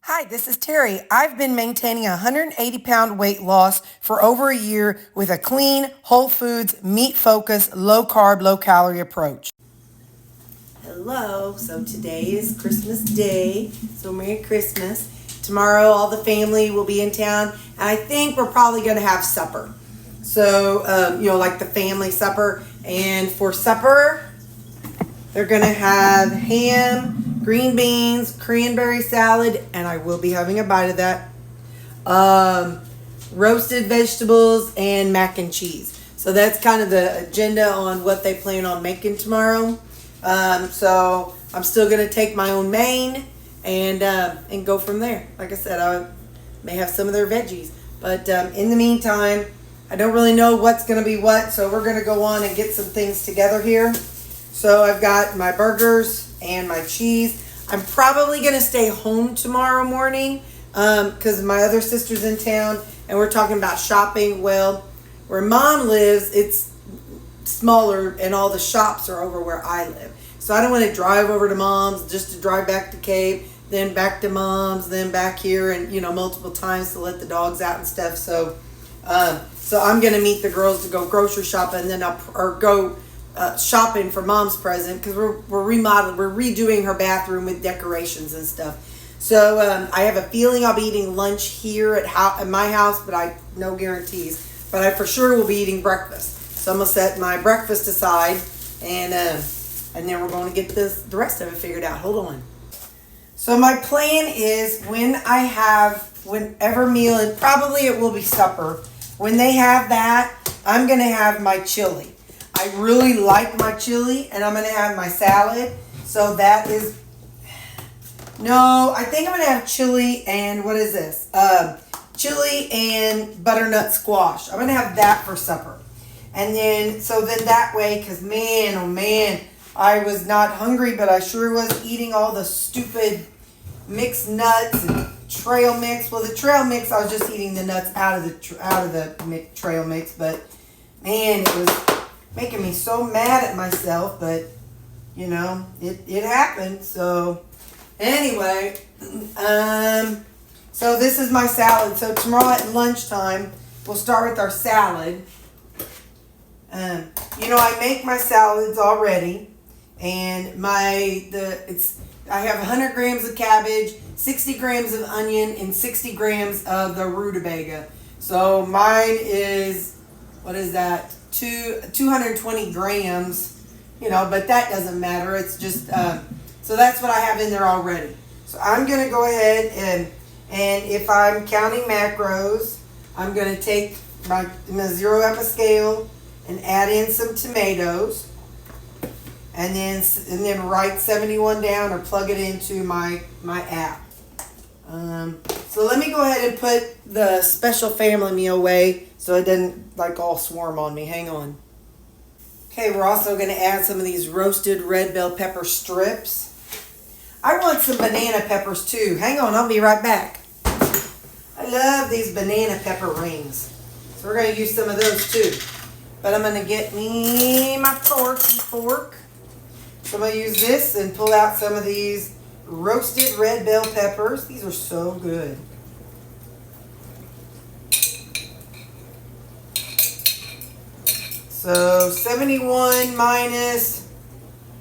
Hi, this is Terry. I've been maintaining a 180-pound weight loss for over a year with a clean, whole foods, meat-focused, low-carb, low-calorie approach. Hello. So today is Christmas Day. So Merry Christmas. Tomorrow all the family will be in town. And I think we're probably going to have supper. So, like the family supper. And for supper, they're going to have ham, green beans, cranberry salad, and I will be having a bite of that. Roasted vegetables and mac and cheese. So that's kind of the agenda on what they plan on making tomorrow. So I'm still going to take my own main and go from there. Like I said, I may have some of their veggies. But in the meantime, I don't really know what's going to be what. So we're going to go on and get some things together here. So I've got my burgers and my cheese. I'm probably going to stay home tomorrow morning because my other sister's in town and we're talking about shopping. Well, where Mom lives, it's smaller and all the shops are over where I live. So I don't want to drive over to Mom's just to drive back to Cape, then back to Mom's, then back here and, multiple times to let the dogs out and stuff. So I'm going to meet the girls to go grocery shopping and then go shopping for Mom's present because we're remodeling, we're redoing her bathroom with decorations and stuff. So I have a feeling I'll be eating lunch here at my house, but no guarantees. But I for sure will be eating breakfast. So I'm gonna set my breakfast aside, and then we're going to get the rest of it figured out. Hold on. So my plan is whenever meal, and probably it will be supper. When they have that, I'm gonna have my chili. I really like my chili, and I'm going to have my salad. So that is, I think I'm going to have chili and what is this? Chili and butternut squash. I'm going to have that for supper. And then that way, because man, oh man, I was not hungry, but I sure was eating all the stupid mixed nuts and trail mix. Well, the trail mix, I was just eating the nuts out of the trail mix, but man, it was making me so mad at myself, but it happened. So anyway, so this is my salad. So tomorrow at lunchtime, we'll start with our salad. I make my salads already, and I have 100 grams of cabbage, 60 grams of onion, and 60 grams of the rutabaga. So mine is, what is that? 220 grams, but that doesn't matter. It's just, so that's what I have in there already. So I'm going to go ahead and if I'm counting macros, I'm going to take I'm going to zero out my scale and add in some tomatoes and then write 71 down or plug it into my app. So let me go ahead and put the special family meal away so it doesn't all swarm on me. Hang on. Okay, we're also going to add some of these roasted red bell pepper strips. I want some banana peppers too. Hang on, I'll be right back. I love these banana pepper rings. So we're going to use some of those too. But I'm going to get me my fork. So I'm going to use this and pull out some of these roasted red bell peppers. These are so good. So 71 minus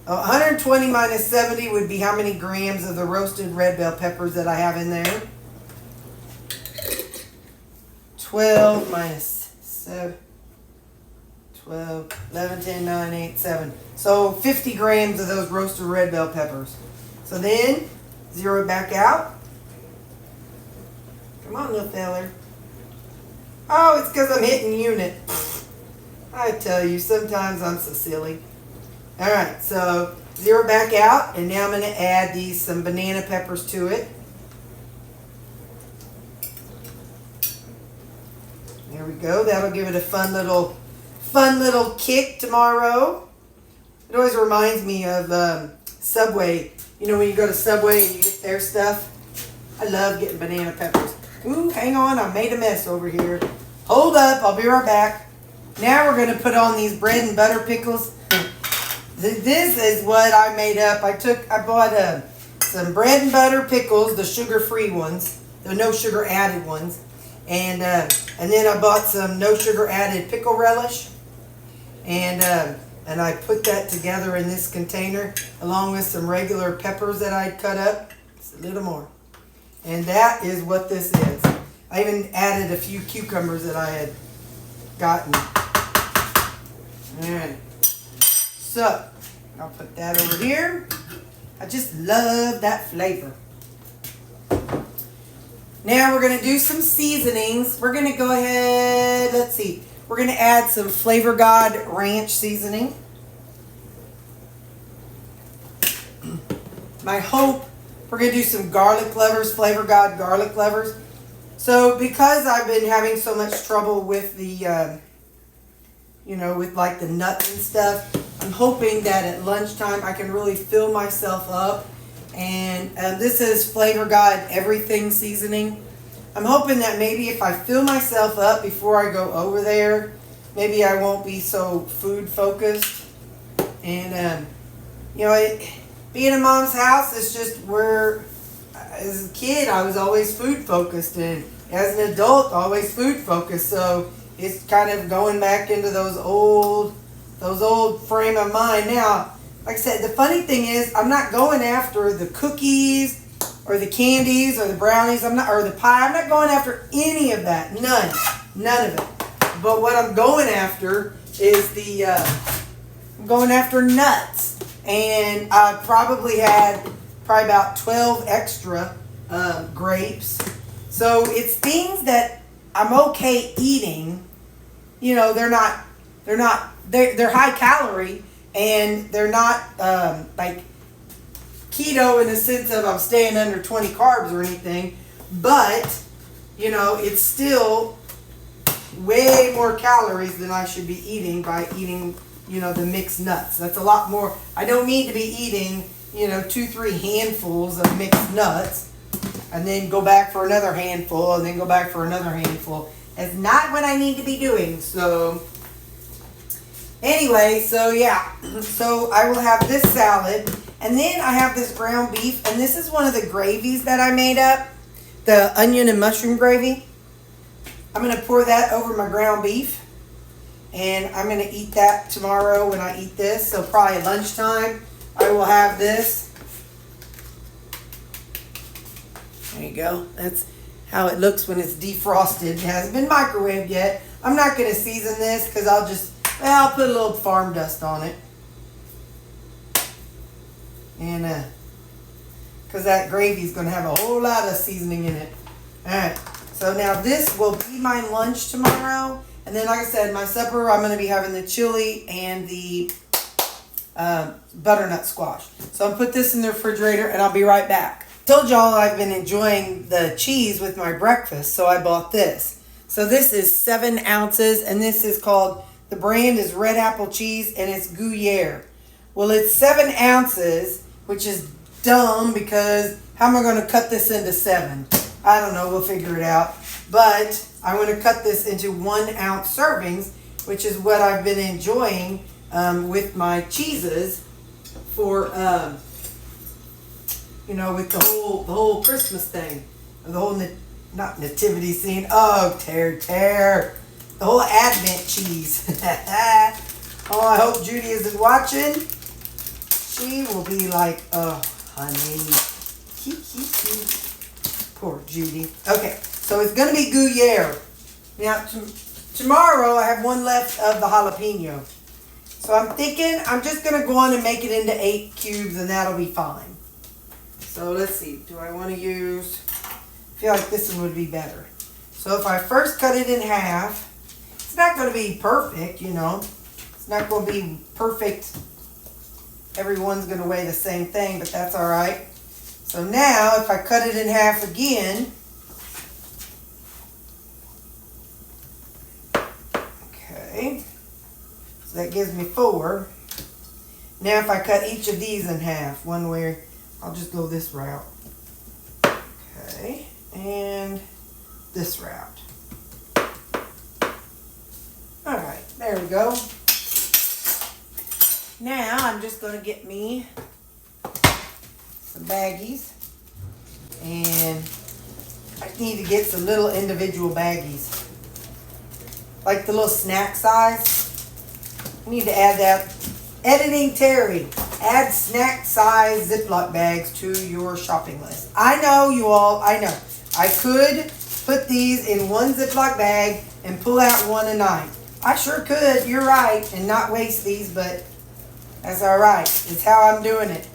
120 minus 70 would be how many grams of the roasted red bell peppers that I have in there. 12 minus 7, 12, 11, 10, 9, 8, 7. So 50 grams of those roasted red bell peppers. So then, zero it back out. Come on, little feller. Oh, it's because I'm hitting unit. I tell you, sometimes I'm so silly. All right, so zero back out, and now I'm going to add some banana peppers to it. There we go. That'll give it a fun little kick tomorrow. It always reminds me of Subway. When you go to Subway and you get their stuff. I love getting banana peppers. Ooh, hang on, I made a mess over here. Hold up, I'll be right back. Now we're going to put on these bread and butter pickles. This is what I made up. I bought some bread and butter pickles, the sugar-free ones, the no sugar added ones, and then I bought some no sugar added pickle relish, and I put that together in this container along with some regular peppers that I'd cut up, just a little more, and that is what this is. I even added a few cucumbers that I had gotten. Alright, so I'll put that over here. I just love that flavor. Now we're going to do some seasonings. We're going to go ahead, let's see. We're going to add some Flavor God ranch seasoning. My hope, we're going to do some garlic clovers, Flavor God garlic clovers. So because I've been having so much trouble with the, with like the nuts and stuff, I'm hoping that at lunchtime I can really fill myself up. And this is Flavor God everything seasoning. I'm hoping that maybe if I fill myself up before I go over there, maybe I won't be so food focused. And, being in Mom's house, it's just where, as a kid, I was always food focused. And as an adult, always food focused. So it's kind of going back into those old frame of mind. Now, like I said, the funny thing is, I'm not going after the cookies or the candies or the brownies. or the pie. I'm not going after any of that. None of it. But what I'm going after is I'm going after nuts. And I probably had about 12 extra grapes. So it's things that I'm okay eating. They're high calorie, and they're not like keto in the sense of I'm staying under 20 carbs or anything, but it's still way more calories than I should be eating by eating the mixed nuts. That's a lot more. I don't need to be eating 2-3 handfuls of mixed nuts and then go back for another handful and then go back for another handful. That's not what I need to be doing. So anyway, so yeah, so I will have this salad, and then I have this ground beef, and this is one of the gravies that I made up, the onion and mushroom gravy. I'm going to pour that over my ground beef, and I'm going to eat that tomorrow when I eat this. So probably lunchtime, I will have this. There you go. That's how it looks when it's defrosted. It hasn't been microwaved yet. I'm not going to season this because I'll put a little farm dust on it. And because that gravy is going to have a whole lot of seasoning in it. Alright, so now this will be my lunch tomorrow. And then, like I said, my supper, I'm going to be having the chili and the butternut squash. So I'll put this in the refrigerator and I'll be right back. I told y'all I've been enjoying the cheese with my breakfast, so I bought this. So this is 7 ounces, and this is called, the brand is Red Apple Cheese, and it's Gruyere. Well, it's 7 ounces, which is dumb because how am I going to cut this into 7? I don't know. We'll figure it out. But I'm going to cut this into 1 ounce servings, which is what I've been enjoying with my cheeses for, with the whole Christmas thing, the whole not nativity scene. Oh, tear. The whole Advent cheese. Oh, I hope Judy isn't watching. She will be like, oh, honey. Poor Judy. Okay, so it's going to be Gruyere. Now, tomorrow I have one left of the jalapeno. So I'm thinking I'm just going to go on and make it into 8 cubes, and that'll be fine. So let's see. Do I want to use... I feel like this one would be better. So if I first cut it in half, it's not going to be perfect, It's not going to be perfect. Everyone's going to weigh the same thing, but that's all right. So now if I cut it in half again, okay, so that gives me 4. Now if I cut each of these in half, one way, I'll just go this route. Okay, and this route. All right, there we go. Now I'm just going to get me some baggies. And I need to get some little individual baggies. Like the little snack size. I need to add that. Editing Terri. Add snack size Ziploc bags to your shopping list. I know you all, I know. I could put these in one Ziploc bag and pull out one a night. I sure could, you're right, and not waste these, but that's all right. It's how I'm doing it.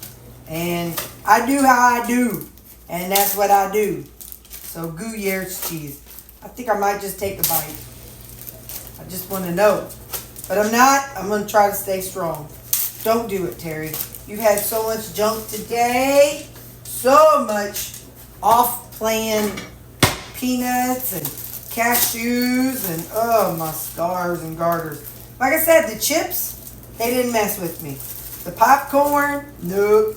And I do how I do. And that's what I do. So Gruyère's cheese. I think I might just take a bite. I just want to know. But I'm not. I'm going to try to stay strong. Don't do it, Terri. You've had so much junk today. So much off-plan peanuts and cashews and, oh, my scars and garters. Like I said, the chips, they didn't mess with me. The popcorn, nope.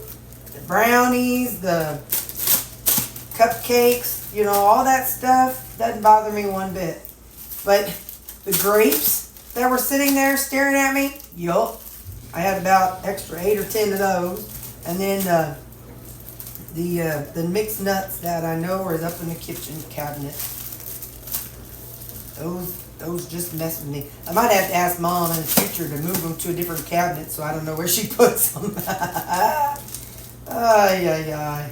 The brownies, the cupcakes, you know, all that stuff doesn't bother me one bit. But the grapes that were sitting there staring at me, yup. I had about extra 8 or 10 of those. And then the mixed nuts that I know are up in the kitchen cabinet. Those just mess with me. I might have to ask Mom in the future to move them to a different cabinet so I don't know where she puts them. Ay, ay, ay.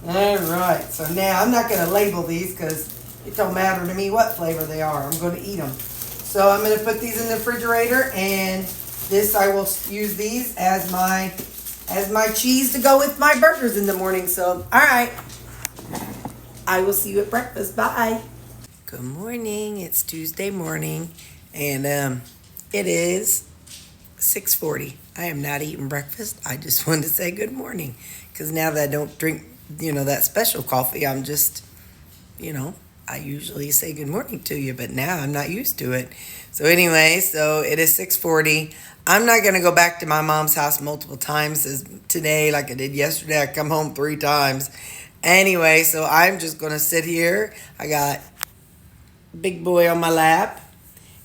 All right, so now I'm not going to label these because it don't matter to me what flavor they are. I'm going to eat them. So I'm going to put these in the refrigerator, and this I will use these as my cheese to go with my burgers in the morning. So, all right. I will see you at breakfast. Bye. Good morning. It's Tuesday morning, and it is 6:40. I am not eating breakfast. I just wanted to say good morning because now that I don't drink, that special coffee, I'm just, I usually say good morning to you, but now I'm not used to it. So anyway, so it is 6:40. I'm not going to go back to my mom's house multiple times as today like I did yesterday. I come home 3 times. Anyway, so I'm just going to sit here. I got big boy on my lap,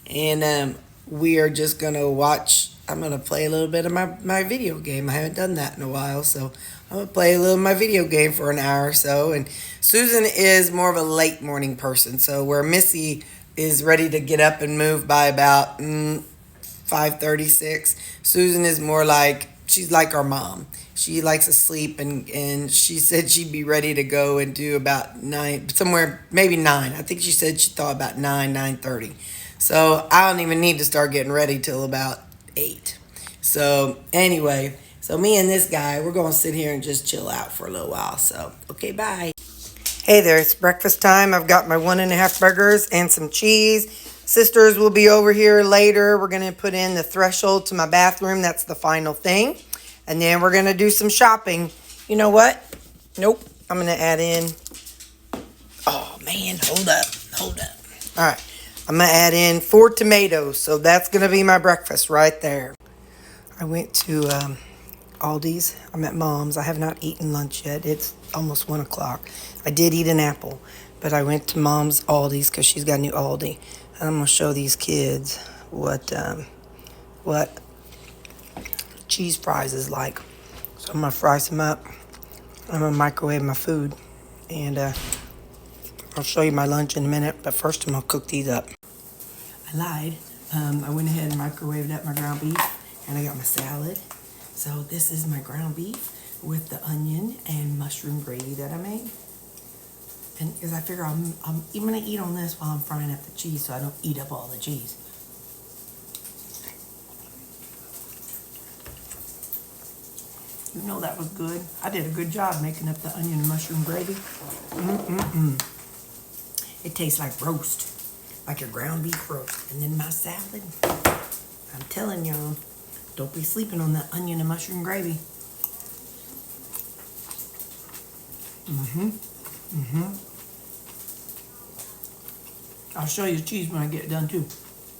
and we are just going to watch. I'm going to play a little bit of my video game. I haven't done that in a while, so I'm going to play a little of my video game for an hour or so. And Susan is more of a late morning person, so where Missy is ready to get up and move by about 5:36, Susan is more like, she's like our mom. She likes to sleep, and she said she'd be ready to go and do about 9, somewhere, maybe 9. I think she said she thought about 9:30. So I don't even need to start getting ready till about 8. So anyway, so me and this guy, we're going to sit here and just chill out for a little while. So, okay, bye. Hey there, it's breakfast time. I've got my 1.5 burgers and some cheese. Sisters will be over here later. We're going to put in the threshold to my bathroom. That's the final thing. And then we're going to do some shopping. You know what? Nope. I'm going to add in. Oh, man. Hold up. All right. I'm going to add in 4 tomatoes. So that's going to be my breakfast right there. I went to Aldi's. I'm at Mom's. I have not eaten lunch yet. It's almost 1 o'clock. I did eat an apple. But I went to Mom's Aldi's because she's got a new Aldi. And I'm going to show these kids what cheese fries is like. So I'm going to fry some up. I'm going to microwave my food. And I'll show you my lunch in a minute. But first I'm going to cook these up. I lied. I went ahead and microwaved up my ground beef. And I got my salad. So this is my ground beef with the onion and mushroom gravy that I made. And because I figure I'm going to eat on this while I'm frying up the cheese so I don't eat up all the cheese. You know that was good. I did a good job making up the onion and mushroom gravy. It tastes like roast, like your ground beef roast. And then my salad, I'm telling y'all, don't be sleeping on that onion and mushroom gravy. I'll show you the cheese when I get it done too.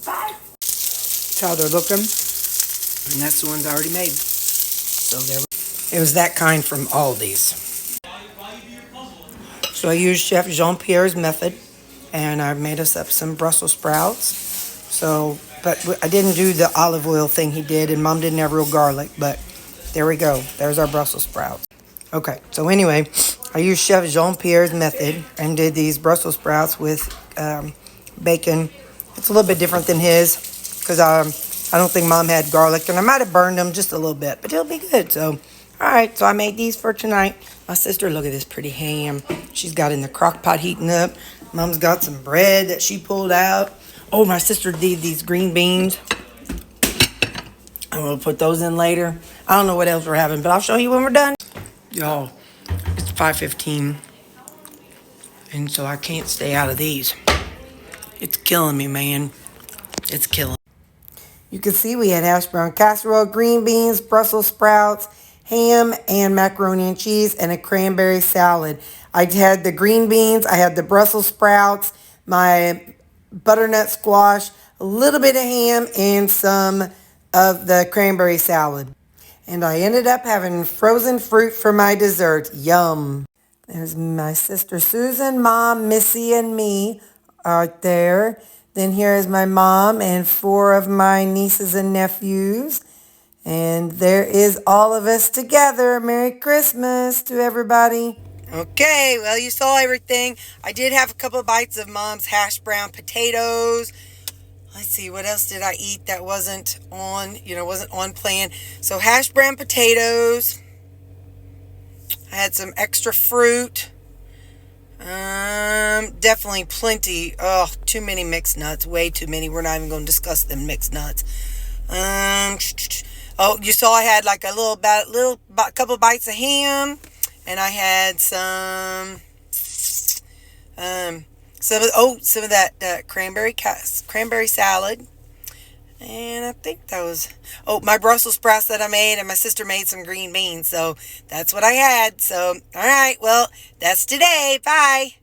Bye. That's how they're looking. And that's the ones I already made. So there. It was that kind from Aldi's. So I used Chef Jean-Pierre's method, and I made us up some Brussels sprouts. So, but I didn't do the olive oil thing he did, and Mom didn't have real garlic, but there we go. There's our Brussels sprouts. Okay, so anyway, I used Chef Jean-Pierre's method and did these Brussels sprouts with bacon. It's a little bit different than his because I don't think Mom had garlic, and I might have burned them just a little bit, but it'll be good. So, all right, so I made these for tonight. My sister, look at this pretty ham. She's got in the crock pot heating up. Mom's got some bread that she pulled out. Oh, my sister did these green beans. I'm going to put those in later. I don't know what else we're having, but I'll show you when we're done. Y'all, it's 5:15, and so I can't stay out of these. It's killing me, man. It's killing me. You can see we had hash brown casserole, green beans, Brussels sprouts, ham, and macaroni and cheese, and a cranberry salad. I had the green beans, I had the Brussels sprouts, my butternut squash, a little bit of ham, and some of the cranberry salad. And I ended up having frozen fruit for my dessert. Yum. There's my sister Susan, Mom, Missy, and me out there. Then here is my mom and 4 of my nieces and nephews. And there is all of us together. Merry Christmas to everybody. Okay, well, you saw everything. I did have a couple bites of Mom's hash brown potatoes. Let's see, what else did I eat that wasn't on plan? So hash brown potatoes. I had some extra fruit. Definitely plenty. Oh, too many mixed nuts. Way too many. We're not even going to discuss them mixed nuts. Oh, you saw I had like a couple bites of ham, and I had some of that cranberry salad. And I think that was, my Brussels sprouts that I made, and my sister made some green beans. So that's what I had. So, all right, well, that's today. Bye.